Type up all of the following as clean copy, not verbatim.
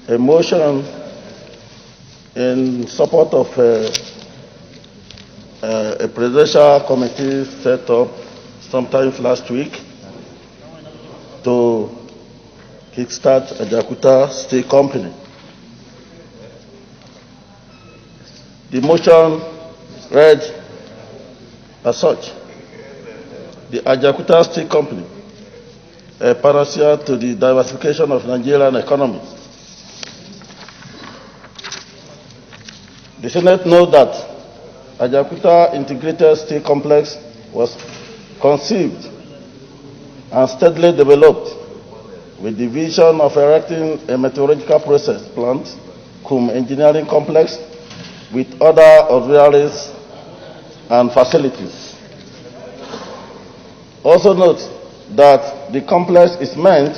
a motion in support of a presidential committee set up sometime last week to kickstart Ajaokuta Steel Company. The motion read as such: the Ajaokuta Steel Company, a panacea to the diversification of Nigerian economy. The Senate knows that Ajaokuta Integrated Steel Complex was conceived and steadily developed with the vision of erecting a metallurgical process plant, cum engineering complex, with other auxiliaries and facilities. Also note that the complex is meant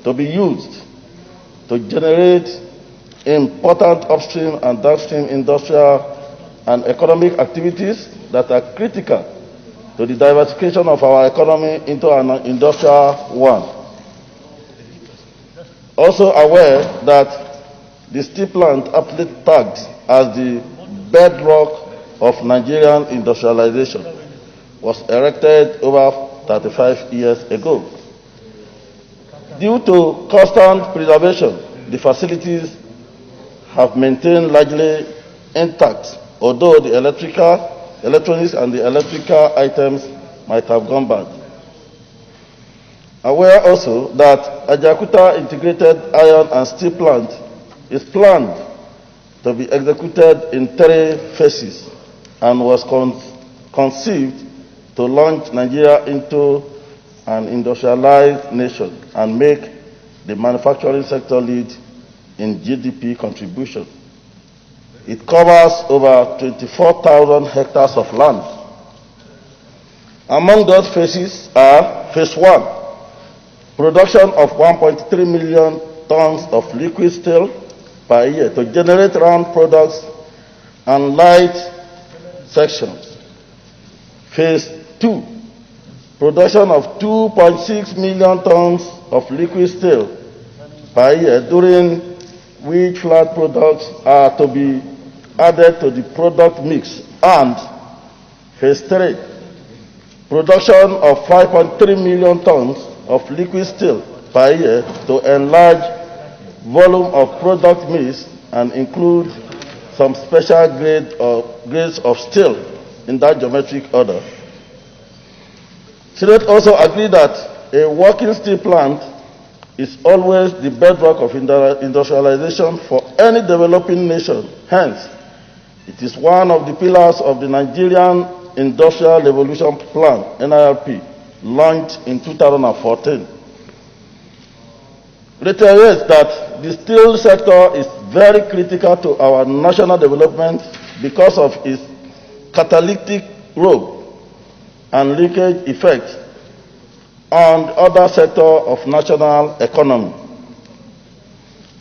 to be used to generate important upstream and downstream industrial and economic activities that are critical to the diversification of our economy into an industrial one. Also aware that the steel plant, aptly tagged as the bedrock of Nigerian industrialization, was erected over 35 years ago. Due to constant preservation, the facilities have maintained largely intact, although the electronics and the electrical items might have gone bad. Aware also that Ajaokuta Integrated Iron and Steel Plant is planned to be executed in 3 phases and was conceived to launch Nigeria into an industrialized nation and make the manufacturing sector lead in GDP contribution. It covers over 24,000 hectares of land. Among those phases are Phase 1, production of 1.3 million tons of liquid steel per year to generate round products and light sections. Phase 2, production of 2.6 million tons of liquid steel per year, during which flat products are to be added to the product mix. And Phase 3, production of 5.3 million tons of liquid steel per year to enlarge volume of product mix and include some special grades of steel in that geometric order. Senate also agreed that a working steel plant is always the bedrock of industrialization for any developing nation. Hence, it is one of the pillars of the Nigerian Industrial Plan, NRIP, launched in 2014. Reiterates that the steel sector is very critical to our national development because of its catalytic role and linkage effect on other sectors of national economy.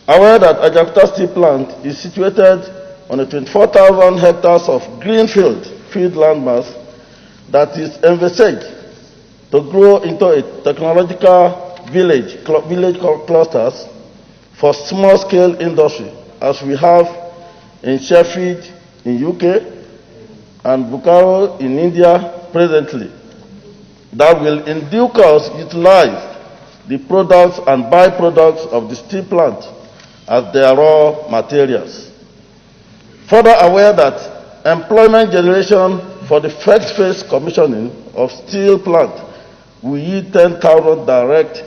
Aware that Ajaokuta Steel Plant is situated on a 24,000 hectares of greenfield field landmass that is envisaged to grow into a technological village clusters for small-scale industry, as we have in Sheffield in UK and Bokaro in India presently, that will in due course utilize the products and byproducts of the steel plant as their raw materials. Further aware that employment generation for the first phase commissioning of steel plant will yield 10,000 direct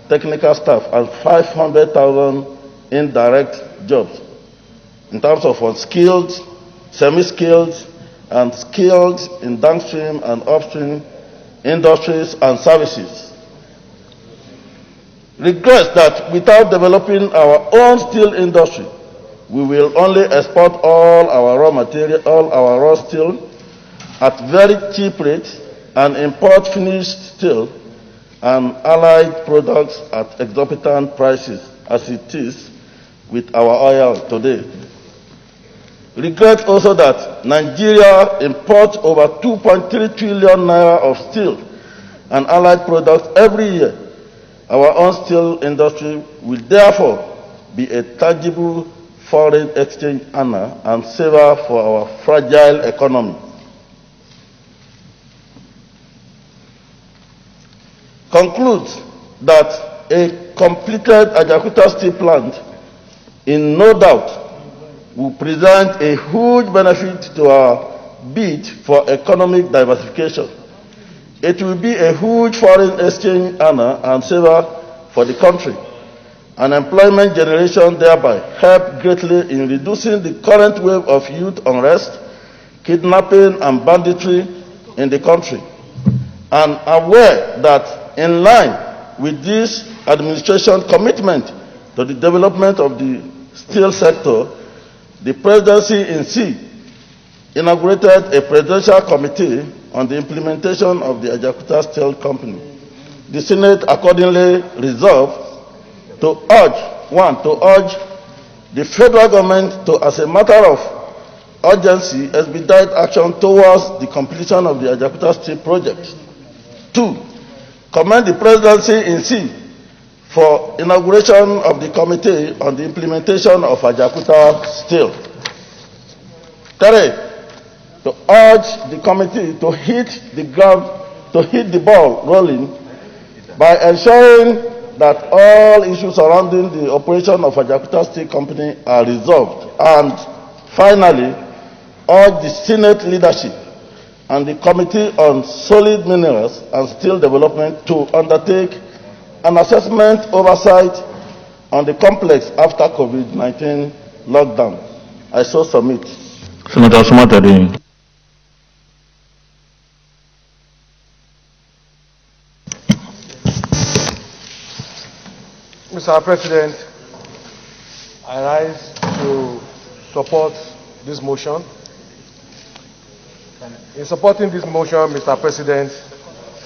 technical staff and 500,000 indirect jobs in terms of unskilled, semi-skilled, and skilled in downstream and upstream industries and services. Regrets that without developing our own steel industry, we will only export all our raw material, all our raw steel at very cheap rates and import finished steel and allied products at exorbitant prices, as it is with our oil today. Regret also that Nigeria imports over 2.3 trillion naira of steel and allied products every year. Our own steel industry will therefore be a tangible foreign exchange earner and saver for our fragile economy. Concludes that a completed Ajaokuta steel plant, in no doubt, will present a huge benefit to our bid for economic diversification. It will be a huge foreign exchange earner and saver for the country, and employment generation thereby help greatly in reducing the current wave of youth unrest, kidnapping and banditry in the country. And aware that in line with this administration commitment to the development of the steel sector, the presidency in C inaugurated a presidential committee on the implementation of the Ajaokuta Steel Company. The Senate accordingly resolved to urge the federal government to, as a matter of urgency, expedite action towards the completion of the Ajaokuta Steel project. 2, commend the presidency in C for inauguration of the committee on the implementation of Ajaokuta Steel. 3, to urge the committee to hit the ball rolling by ensuring that all issues surrounding the operation of Ajaokuta Steel Company are resolved. And finally, urge the Senate leadership and the Committee on Solid Minerals and Steel Development to undertake an assessment oversight on the complex after COVID-19 lockdown. I so submit. Senator Sumatari. Mr. President, I rise to support this motion. In supporting this motion, Mr. President,